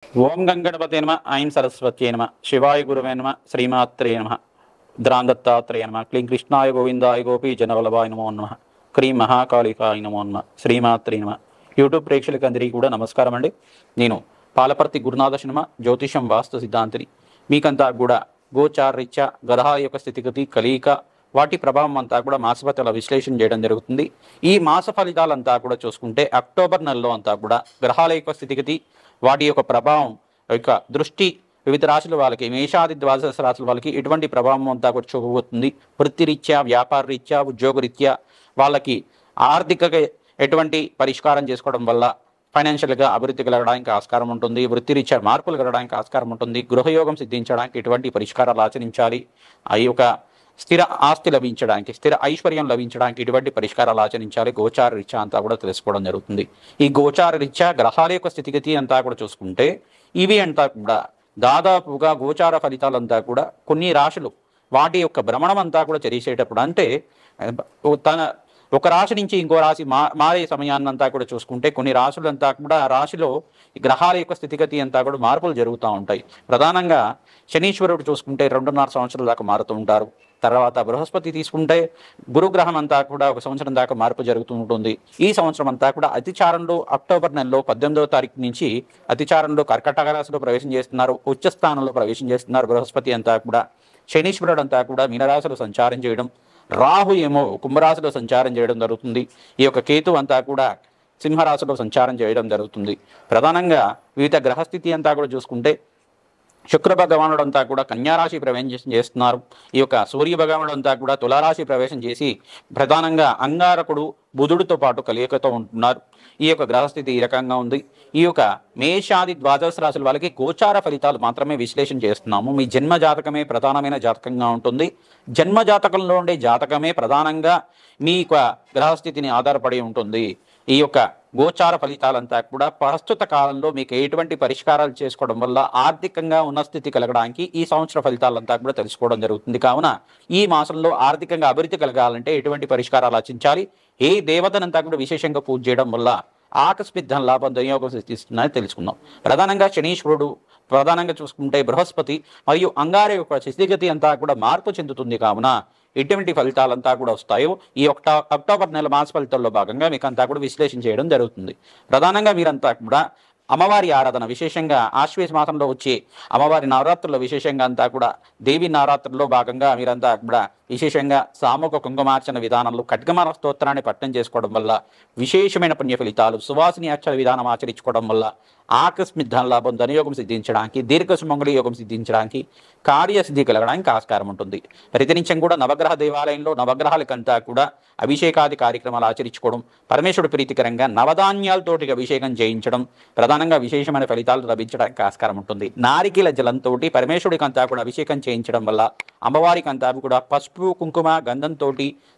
ఓం గంగణపతే నమ ఐం సరస్వత్యే నమ శివాయ గురువే నమ శ్రీమాత్రే నమ ద్రాందత్తాత్రేయ నమ క్లీం కృష్ణాయ గోవిందాయ గోపీ జనవల్లభాయ నమో నమ క్రీం మహాకాళికాయ నమో నమ శ్రీమాత్రే నమ. యూట్యూబ్ ప్రేక్షకులందరికీ కూడా నమస్కారం అండి. నేను పాలపర్తి గురునాథ శర్మ, జ్యోతిషం వాస్తు సిద్ధాంతిని. మీకంతా కూడా గోచారరీత్యా గ్రహాల యొక్క స్థితిగతి కలయిక వాటి ప్రభావం అంతా కూడా మాసఫలితాల విశ్లేషణ చేయడం జరుగుతుంది. ఈ మాస ఫలితాలంతా కూడా చూసుకుంటే అక్టోబర్ నెలలో అంతా కూడా గ్రహాల యొక్క స్థితిగతి వాటి యొక్క ప్రభావం యొక్క దృష్టి వివిధ రాశుల వాళ్ళకి, మేషాది ద్వాదశ రాశుల వాళ్ళకి ఎటువంటి ప్రభావం అంతా కూడా చూపబోతుంది. వృత్తిరీత్యా, వ్యాపార రీత్యా, ఉద్యోగరీత్యా వాళ్ళకి ఆర్థికంగా ఎటువంటి పరిష్కారం చేసుకోవడం వల్ల ఫైనాన్షియల్గా అభివృద్ధి కలగడానికి ఆస్కారం ఉంటుంది. వృత్తిరీత్యా మార్పులు కలగడానికి ఆస్కారం ఉంటుంది. గృహయోగం సిద్ధించడానికి ఎటువంటి పరిష్కారాలు ఆచరించాలి, ఆ యొక్క స్థిర ఆస్తి లభించడానికి, స్థిర ఐశ్వర్యం లభించడానికి ఎటువంటి పరిష్కారాలు ఆచరించాలి, గోచార రీత్యా అంతా కూడా తెలుసుకోవడం జరుగుతుంది. ఈ గోచార రీత్యా గ్రహాల యొక్క స్థితిగతి అంతా కూడా చూసుకుంటే ఇవి అంతా కూడా దాదాపుగా గోచార ఫలితాలంతా కూడా కొన్ని రాశులు వాటి యొక్క భ్రమణం అంతా కూడా చేసేటప్పుడు, అంటే తన ఒక రాశి నుంచి ఇంకో రాశి మారే సమయాన్నంతా కూడా చూసుకుంటే కొన్ని రాశులంతా కూడా ఆ రాశిలో గ్రహాల యొక్క స్థితిగతి అంతా కూడా మార్పులు జరుగుతూ ఉంటాయి. ప్రధానంగా శనీశ్వరుడు చూసుకుంటే 2.5 సంవత్సరాల దాకా మారుతూ ఉంటారు. తర్వాత బృహస్పతి తీసుకుంటే గురుగ్రహం అంతా కూడా 1 సంవత్సరం దాకా మార్పు జరుగుతూ ఉంటుంది. ఈ సంవత్సరం అంతా కూడా అతిచారంలో అక్టోబర్ నెలలో 18వ తారీఖు నుంచి అతిచారంలో కర్కటక రాశిలో ప్రవేశం చేస్తున్నారు. ఉచ్చ స్థానంలో ప్రవేశం చేస్తున్నారు బృహస్పతి అంతా కూడా. శనీశ్వరుడు అంతా కూడా మీనరాశిలో సంచారం చేయడం, రాహు ఏమో కుంభరాశిలో సంచారం చేయడం జరుగుతుంది. ఈ యొక్క కేతు అంతా కూడా సింహరాశిలో సంచారం చేయడం జరుగుతుంది. ప్రధానంగా వివిధ గ్రహస్థితి అంతా కూడా చూసుకుంటే శుక్ర భగవానుడు అంతా కూడా కన్యారాశి ప్రవేశం చేస్తున్నారు. ఈ యొక్క సూర్య భగవానుడు అంతా కూడా తులారాశి ప్రవేశం చేసి ప్రధానంగా అంగారకుడు బుధుడితో పాటు కలియకతో ఉంటున్నారు. ఈ యొక్క గ్రహస్థితి ఈ రకంగా ఉంది. ఈ యొక్క మేషాది ద్వాదశ రాశుల వాళ్ళకి గోచార ఫలితాలు మాత్రమే విశ్లేషణ చేస్తున్నాము. మీ జన్మ జాతకమే ప్రధానమైన జాతకంగా ఉంటుంది. జన్మ జాతకంలో ఉండే జాతకమే ప్రధానంగా మీ యొక్క గ్రహస్థితిని ఆధారపడి ఉంటుంది. ఈ యొక్క గోచార ఫలితాలంతా కూడా ప్రస్తుత కాలంలో మీకు ఎటువంటి పరిష్కారాలు చేసుకోవడం వల్ల ఆర్థికంగా ఉన్న స్థితి కలగడానికి ఈ సంవత్సర ఫలితాలంతా కూడా తెలుసుకోవడం జరుగుతుంది. కావున ఈ మాసంలో ఆర్థికంగా అభివృద్ధి కలగాలంటే ఎటువంటి పరిష్కారాలు ఆచరించాలి, ఏ దేవతనంతా కూడా విశేషంగా పూజ చేయడం వల్ల ఆకస్మిక ధన లాభం వినియోగం ఇస్తుందని తెలుసుకుందాం. ప్రధానంగా శనీశ్వరుడు, ప్రధానంగా చూసుకుంటే బృహస్పతి మరియు అంగార యొక్క స్థితిగతి అంతా కూడా మార్పు చెందుతుంది. కావున ఎటువంటి ఫలితాలంతా కూడా వస్తాయో ఈ అక్టోబర్ నెల మాస ఫలితాల్లో భాగంగా మీకు అంతా కూడా విశ్లేషణ చేయడం జరుగుతుంది. ప్రధానంగా మీరంతా కూడా అమ్మవారి ఆరాధన, విశేషంగా ఆశ్వేజ మాసంలో వచ్చే అమ్మవారి నవరాత్రుల్లో విశేషంగా అంతా కూడా దేవి నవరాత్రుల్లో భాగంగా మీరంతా కూడా విశేషంగా సామూహిక కుంకుమార్చన విధానంలో ఖడ్గమాల స్తోత్రాన్ని పట్టణం చేసుకోవడం వల్ల విశేషమైన పుణ్య ఫలితాలు, సువాసిని అక్షర విధానం ఆచరించుకోవడం వల్ల ఆకస్మిక ధన లాభం, ధనయోగం సిద్ధించడానికి, దీర్ఘ సుమంగళి యోగం సిద్ధించడానికి, కార్యసిద్ధి కలగడానికి ఆస్కారం ఉంటుంది. ప్రతినిత్యం కూడా నవగ్రహ దేవాలయంలో నవగ్రహాలకంతా కూడా అభిషేకాది కార్యక్రమాలు ఆచరించుకోవడం, పరమేశ్వరుడు ప్రీతికరంగా నవధాన్యాలతోటి అభిషేకం చేయించడం ప్రధానంగా విశేషమైన ఫలితాలు లభించడానికి ఆస్కారం ఉంటుంది. నారికేల జలంతో పరమేశ్వరుడికి అంతా కూడా అభిషేకం చేయించడం వల్ల అమ్మవారికి అంతా కూడా పసుపు, కుంకుమ, గంధంతో,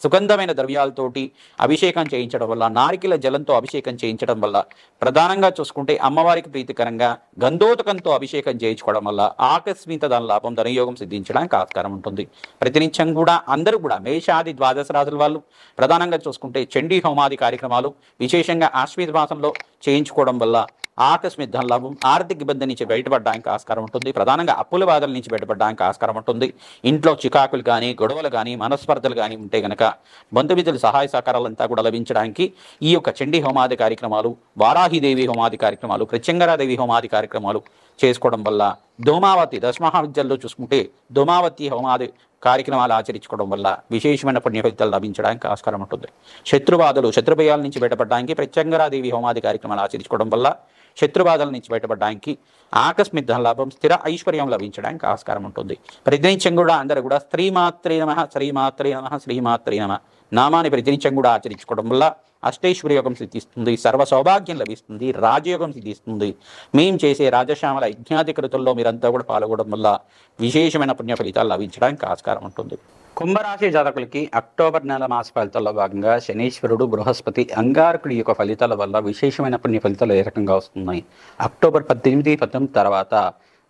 సుగంధమైన ద్రవ్యాలతోటి అభిషేకం చేయించడం వల్ల, నారికేల జలంతో అభిషేకం చేయించడం వల్ల, ప్రధానంగా చూసుకుంటే అమ్మవారికి ప్రీతికరంగా గంధోదకంతో అభిషేకం చేయించుకోవడం వల్ల ఆకస్మిక ధన లాభం, ధనయోగం సిద్ధించడానికి ఆస్కారం ఉంటుంది. ప్రతినిత్యం కూడా అందరూ కూడా మేషాది ద్వాదశ రాశుల వాళ్ళు ప్రధానంగా చూసుకుంటే చండీ హోమాది కార్యక్రమాలు విశేషంగా ఆశ్వేజ మాసంలో చేయించుకోవడం వల్ల ఆకస్మిక ధన లాభం, ఆర్థిక ఇబ్బంది నుంచి బయటపడడానికి ఆస్కారం ఉంటుంది. ప్రధానంగా అప్పుల బాధల నుంచి బయటపడడానికి ఆస్కారం ఉంటుంది. ఇంట్లో చికాకులు కానీ, గొడవలు కానీ, మనస్పర్ధలు కానీ ఉంటే గనక బంధుమిత్రుల సహాయ సహకారాలంతా కూడా లభించడానికి ఈ యొక్క చండీ హోమాది కార్యక్రమాలు, వారాహిదేవి హోమాది కార్యక్రమాలు, ప్రత్యంగరాదేవి హోమాది కార్యక్రమాలు చేసుకోవడం వల్ల, ధూమావతి దశమహావిద్యల్లో చూసుకుంటే ధూమావతి హోమాది కార్యక్రమాలు ఆచరించుకోవడం వల్ల విశేషమైన పుణ్య ఫలితాలు లభించడానికి ఆస్కారం ఉంటుంది. శత్రుబాధలు, శత్రుభయాల నుంచి బయటపడడానికి ప్రత్యంగరాదేవి హోమాది కార్యక్రమాలు ఆచరించుకోవడం వల్ల శత్రుబాధల నుంచి బయటపడడానికి, ఆకస్మిక ధన లాభం, స్థిర ఐశ్వర్యం లభించడానికి ఆస్కారం ఉంటుంది. ప్రతినిత్యం కూడా అందరూ కూడా శ్రీమాత్రే నమః, శ్రీమాత్రే నమః, శ్రీమాత్రే నమః నామాన్ని ప్రతినిత్యం కూడా ఆచరించుకోవడం వల్ల అష్టైశ్వర్య యోగం సిద్ధిస్తుంది, సర్వ సౌభాగ్యం లభిస్తుంది, రాజయోగం సిద్ధిస్తుంది. మేము చేసే రాజశ్యామల యజ్ఞాధికృతుల్లో మీరంతా కూడా పాల్గొనడం వల్ల విశేషమైన పుణ్య ఫలితాలు లభించడానికి ఆస్కారం ఉంటుంది. కుంభరాశి జాతకులకి అక్టోబర్ నెల మాస ఫలితాల్లో భాగంగా శనీశ్వరుడు, బృహస్పతి, అంగారకుడి యొక్క ఫలితాల వల్ల విశేషమైన పుణ్య ఫలితాలు ఏ రకంగా వస్తున్నాయి. అక్టోబర్ 18, 19 తర్వాత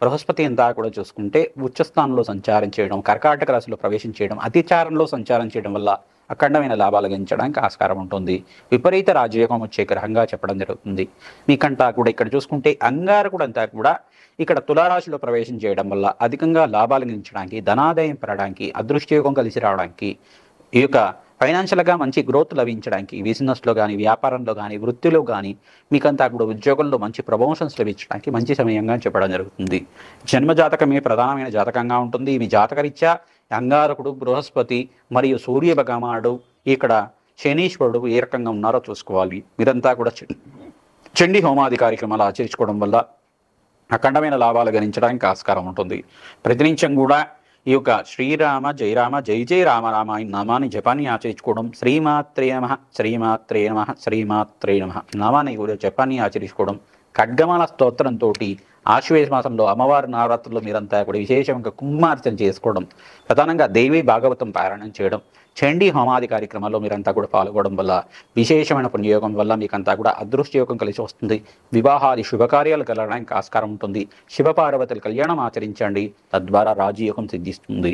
బృహస్పతి అంతా కూడా చూసుకుంటే ఉచ్చస్థానంలో సంచారం చేయడం, కర్కాటక రాశిలో ప్రవేశం చేయడం, అతిచారంలో సంచారం చేయడం వల్ల అఖండమైన లాభాలు గణించడానికి ఆస్కారం ఉంటుంది. విపరీత రాజయోగం వచ్చే గ్రహంగా చెప్పడం జరుగుతుంది. మీకంటా కూడా ఇక్కడ చూసుకుంటే అంగారకుడు అంతా కూడా ఇక్కడ తులారాశిలో ప్రవేశం చేయడం వల్ల అధికంగా లాభాలు గణించడానికి, ధనాదాయం పెరగడానికి, అదృష్టయోగం కలిసి రావడానికి, ఈ యొక్క ఫైనాన్షియల్గా మంచి గ్రోత్ లభించడానికి, బిజినెస్లో కానీ, వ్యాపారంలో కానీ, వృత్తిలో కానీ, మీకంతా కూడా ఉద్యోగంలో మంచి ప్రమోషన్స్ లభించడానికి మంచి సమయంగా చెప్పడం జరుగుతుంది. జన్మజాతకమే ప్రధానమైన జాతకంగా ఉంటుంది. మీ జాతకరీత్యా అంగారకుడు, బృహస్పతి మరియు సూర్య భగవానుడు, ఇక్కడ శనీశ్వరుడు ఏ రకంగా ఉన్నారో చూసుకోవాలి. మీరంతా కూడా చండీ హోమాది కార్యక్రమాలు ఆచరించుకోవడం వల్ల అఖండమైన లాభాలు గణించడానికి ఆస్కారం ఉంటుంది. ప్రతినిత్యం కూడా ఈ యొక్క శ్రీరామ జయరామ జై జయ రామ రామ ఈ నామాన్ని జపాన్ని ఆచరించుకోవడం, శ్రీమాత్రే నమః శ్రీమాత్రే నమః శ్రీమాత్రే నమః నామాన్ని కూడా జపాన్ని ఆచరించుకోవడం, ఖడ్గమాల స్తోత్రంతో ఆశ్వేజ మాసంలో అమ్మవారి నవరాత్రుల్లో మీరంతా కూడా విశేషంగా కుంకుమార్చన చేసుకోవడం, ప్రధానంగా దేవి భాగవతం పారాయణం చేయడం, చండీ హోమాది కార్యక్రమాల్లో మీరంతా కూడా పాల్గొనడం వల్ల విశేషమైన పుణ్యయోగం వల్ల మీకంతా కూడా అదృష్టయోగం కలిసి వస్తుంది. వివాహాది శుభకార్యాలు కలగడానికి ఆస్కారం ఉంటుంది. శివపార్వతుల కళ్యాణం ఆచరించండి, తద్వారా రాజయోగం సిద్ధిస్తుంది.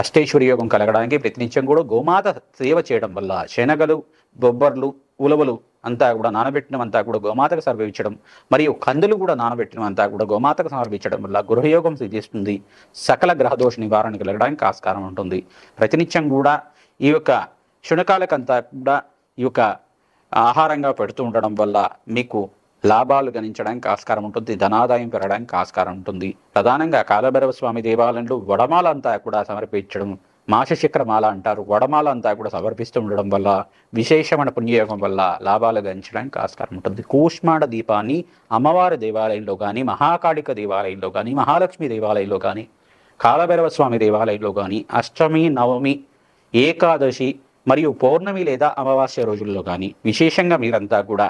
అష్టేశ్వరి యోగం కలగడానికి ప్రతినిత్యం కూడా గోమాత సేవ చేయడం వల్ల శనగలు, బొబ్బర్లు, ఉలవలు అంతా కూడా నానబెట్టినమంతా కూడా గోమాతకు సమర్పించడం, మరియు కందులు కూడా నానబెట్టినమంతా కూడా గోమాతకు సమర్పించడం వల్ల గృహయోగం సిద్ధిస్తుంది. సకల గ్రహదోష నివారణ కలగడానికి ఆస్కారం ఉంటుంది. ప్రతినిత్యం కూడా ఈ యొక్క శునకాలకంతా కూడా ఈ యొక్క ఆహారంగా పెడుతూ ఉండడం వల్ల మీకు లాభాలు గణించడానికి ఆస్కారం ఉంటుంది. ధనాదాయం పెరగడానికి ఆస్కారం ఉంటుంది. ప్రధానంగా కాలభైరవ స్వామి దేవాలయంలో వడమాల అంతా కూడా సమర్పించడం, మాసశిఖరమాల అంటారు, వడమాల అంతా కూడా సమర్పిస్తూ ఉండడం వల్ల విశేషమైన పుణ్యయోగం వల్ల లాభాలు గణించడానికి ఆస్కారం ఉంటుంది. కూష్మాండ దీపాన్ని అమ్మవారి దేవాలయంలో కానీ, మహాకాళిక దేవాలయంలో కానీ, మహాలక్ష్మి దేవాలయంలో కానీ, కాలభైరవ స్వామి దేవాలయంలో కానీ అష్టమి, నవమి, ఏకాదశి మరియు పౌర్ణమి లేదా అమావాస్య రోజుల్లో కానీ విశేషంగా మీరంతా కూడా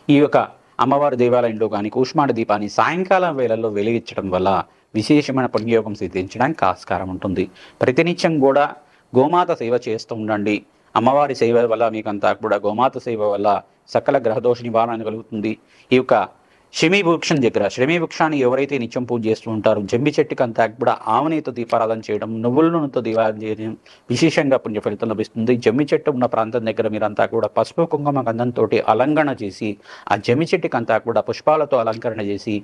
ఈ యొక్క అమ్మవారి దేవాలయంలో కానీ కూష్మాండ దీపాన్ని సాయంకాలం వేళల్లో వెలిగించడం వల్ల విశేషమైన పుణ్యయోగం సిద్ధించడానికి ఆస్కారం ఉంటుంది. ప్రతినిత్యం కూడా గోమాత సేవ చేస్తూ ఉండండి. అమ్మవారి సేవ వల్ల మీకంతా కూడా గోమాత సేవ వల్ల సకల గ్రహదోష నివారణ కలుగుతుంది. ఈ యొక్క శమీ వృక్షం దగ్గర, శమీ వృక్షాన్ని ఎవరైతే నిత్యం పూజ చేస్తూ ఉంటారో జంబి చెట్టుకి అంతా కూడా ఆవనేతో దీపారాధన చేయడం, నువ్వుల నూనెతో దీపారాధన చేయడం విశేషంగా పుణ్య ఫలితం లభిస్తుంది. జమ్మి చెట్టు ఉన్న ప్రాంతం దగ్గర మీరంతా కూడా పసుపు కుంకుమ గంధంతో అలంకరణ చేసి, ఆ జమ్మి చెట్టుకి అంతా కూడా పుష్పాలతో అలంకరణ చేసి,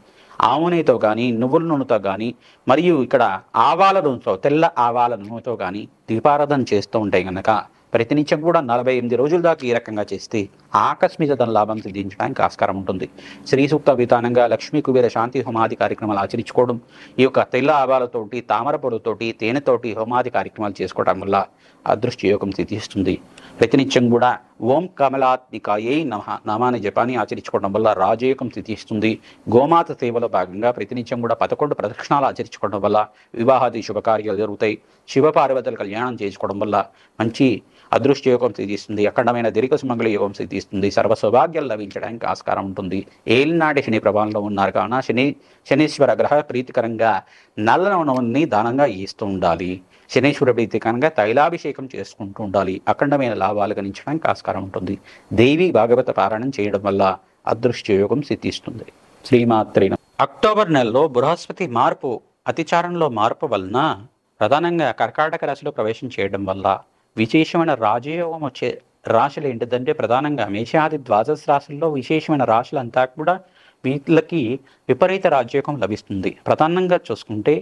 ఆవునేతో కానీ, నువ్వుల నూనెతో కానీ, మరియు ఇక్కడ ఆవాల నూనెతో, తెల్ల ఆవాల నూనెతో కానీ దీపారాధన చేస్తూ ఉంటాయి కనుక ప్రతినిత్యం కూడా 48 రోజుల దాకా ఈ రకంగా చేస్తే ఆకస్మిక ధన లాభం సిద్ధించడానికి ఆస్కారం ఉంటుంది. శ్రీ సూక్త విధానంగా లక్ష్మీ కుబేర శాంతి హోమాది కార్యక్రమాలు ఆచరించుకోవడం, ఈ యొక్క తెల్ల ఆవాలతోటి, తామర పొడితోటి, తేనెతోటి హోమాది కార్యక్రమాలు చేసుకోవడం వల్ల అదృష్ట యోగం సిద్ధిస్తుంది. ప్రతినిత్యం కూడా ఓం కమలాత్మికాయై నమః నామాన్ని జపాన్ని ఆచరించుకోవడం వల్ల రాజయోగం సిద్ధిస్తుంది. గోమాత సేవలో భాగంగా ప్రతినిత్యం కూడా 11 ప్రదక్షిణాలు ఆచరించుకోవడం వల్ల వివాహాది శుభకార్యాలు జరుగుతాయి. శివపార్వతుల కళ్యాణం చేసుకోవడం వల్ల మంచి అదృష్ట యోగం సిద్ధిస్తుంది. అఖండమైన దీర్ఘ సుమంగళ యోగం సిద్ధిస్తుంది. సర్వ సౌభాగ్యాలు లభించడానికి ఆస్కారం ఉంటుంది. ఏలినాటి శని ప్రభావంలో ఉన్నారు కావున శనీశ్వర గ్రహ ప్రీతికరంగా నల్ల నవనవల్ని దానంగా ఇస్తూ ఉండాలి. శనీశ్వర ప్రీతికరంగా తైలాభిషేకం చేసుకుంటూ ఉండాలి. అఖండమైన లాభాలు గణించడానికి ఆస్కారం ఉంటుంది. దేవి భాగవత పారాయణం చేయడం వల్ల అదృష్ట యోగం సిద్ధిస్తుంది. శ్రీమాత్రే నమః. అక్టోబర్ నెలలో బృహస్పతి మార్పు, అతిచారంలో మార్పు వలన ప్రధానంగా కర్కాటక రాశిలో ప్రవేశం చేయడం వల్ల విశేషమైన రాజయోగం వచ్చే రాశులు ఏంటిదంటే ప్రధానంగా మేషాది ద్వాదశ రాశుల్లో విశేషమైన రాశులంతా కూడా వీళ్ళకి విపరీత రాజయోగం లభిస్తుంది. ప్రధానంగా చూసుకుంటే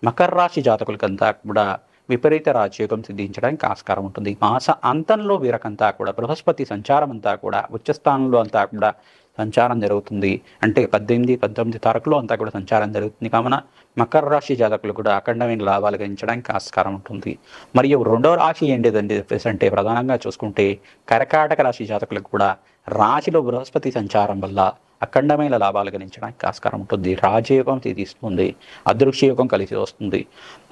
మకర రాశి జాతకులకంతా కూడా విపరీత రాజయోగం సిద్ధించడానికి ఆస్కారం ఉంటుంది. మాస అంతంలో వీరకంతా కూడా బృహస్పతి సంచారం అంతా కూడా ఉచ్చస్థానంలో అంతా కూడా సంచారం జరుగుతుంది. అంటే 18, 19 తారీఖులో అంతా కూడా సంచారం జరుగుతుంది. కావున మకర రాశి జాతకులు కూడా అఖండమైన లాభాలు గణించడానికి ఆస్కారం ఉంటుంది. మరియు రెండో రాశి ఏంటిదంటే చెప్పేసి అంటే ప్రధానంగా చూసుకుంటే కర్కాటక రాశి జాతకులకు కూడా రాశిలో బృహస్పతి సంచారం వల్ల అఖండమైన లాభాలు గణించడానికి ఆస్కారం ఉంటుంది. రాజయోగం తీస్తుంది, అదృశ్యయోగం కలిసి వస్తుంది.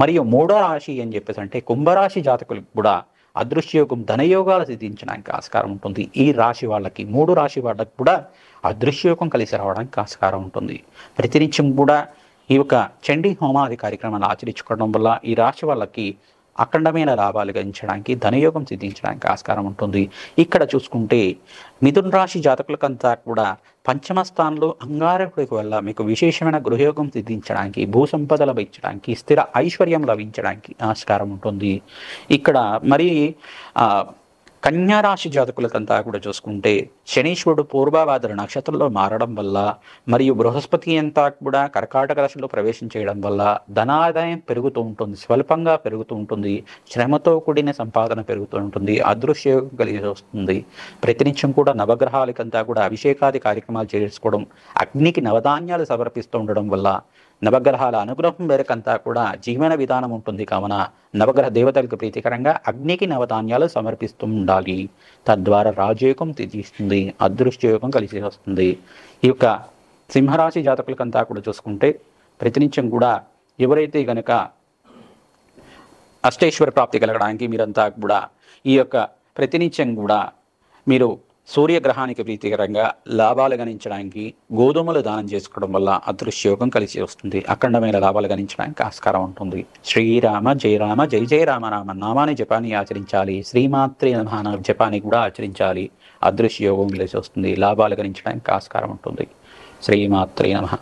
మరియు మూడో రాశి అని చెప్పేసి అంటే కుంభరాశి జాతకులకు కూడా అదృశ్యయోగం ధనయోగాలు సిద్ధించడానికి ఆస్కారం ఉంటుంది. ఈ రాశి వాళ్ళకి, 3 రాశి వాళ్ళకి కూడా అదృశ్యయోగం కలిసి రావడానికి ఆస్కారం ఉంటుంది. ప్రతినిత్యం కూడా ఈ యొక్క చండీ హోమాది కార్యక్రమాలు ఆచరించుకోవడం వల్ల ఈ రాశి వాళ్ళకి అఖండమైన లాభాలు గణించడానికి, ధనయోగం సిద్ధించడానికి ఆస్కారం ఉంటుంది. ఇక్కడ చూసుకుంటే మిథున రాశి జాతకులకంతా కూడా పంచమ స్థానంలో అంగారకుడికి వల్ల మీకు విశేషమైన గృహయోగం సిద్ధించడానికి, భూసంపద లభించడానికి, స్థిర ఐశ్వర్యం లభించడానికి ఆస్కారం ఉంటుంది. ఇక్కడ మరి కన్యారాశి జాతకులకంతా కూడా చూసుకుంటే శనీశ్వరుడు పూర్వభాద్ర నక్షత్రంలో మారడం వల్ల మరియు బృహస్పతి అంతా కూడా కర్కాటక రాశిలో ప్రవేశం చేయడం వల్ల ధనాదాయం పెరుగుతూ ఉంటుంది, స్వల్పంగా పెరుగుతూ ఉంటుంది, శ్రమతో కూడిన సంపాదన పెరుగుతూ ఉంటుంది, అదృశ్యం కలిగి వస్తుంది. ప్రతినిత్యం కూడా నవగ్రహాలకంతా కూడా అభిషేకాది కార్యక్రమాలు చేసుకోవడం, అగ్నికి నవధాన్యాలు సమర్పిస్తూ ఉండడం వల్ల నవగ్రహాల అనుగ్రహం మేరకంతా కూడా జీవన విధానం ఉంటుంది. కావున నవగ్రహ దేవతలకు ప్రీతికరంగా అగ్నికి నవధాన్యాలు సమర్పిస్తూ ఉండాలి. తద్వారా రాజయోగం తీస్తుంది, అదృష్టయోగం కలిసి వస్తుంది. ఈ యొక్క సింహరాశి జాతకులకంతా కూడా చూసుకుంటే ప్రతినిత్యం కూడా ఎవరైతే గనక అష్టేశ్వర ప్రాప్తి కలగడానికి మీరంతా కూడా ఈ యొక్క ప్రతినిత్యం కూడా మీరు సూర్యగ్రహానికి ప్రీతికరంగా లాభాలు గణించడానికి గోధుమలు దానం చేసుకోవడం వల్ల అదృశ్యయోగం కలిసి వస్తుంది, అఖండమైన లాభాలు గణించడానికి ఆస్కారం ఉంటుంది. శ్రీరామ జయ రామ జయ జయ రామ రామ నామాన్ని జపాన్ని ఆచరించాలి. శ్రీమాత్రే నమః జపాన్ని కూడా ఆచరించాలి. అదృశ్యయోగం కలిసి వస్తుంది, లాభాలు గణించడానికి ఆస్కారం ఉంటుంది. శ్రీమాత్రే నమః.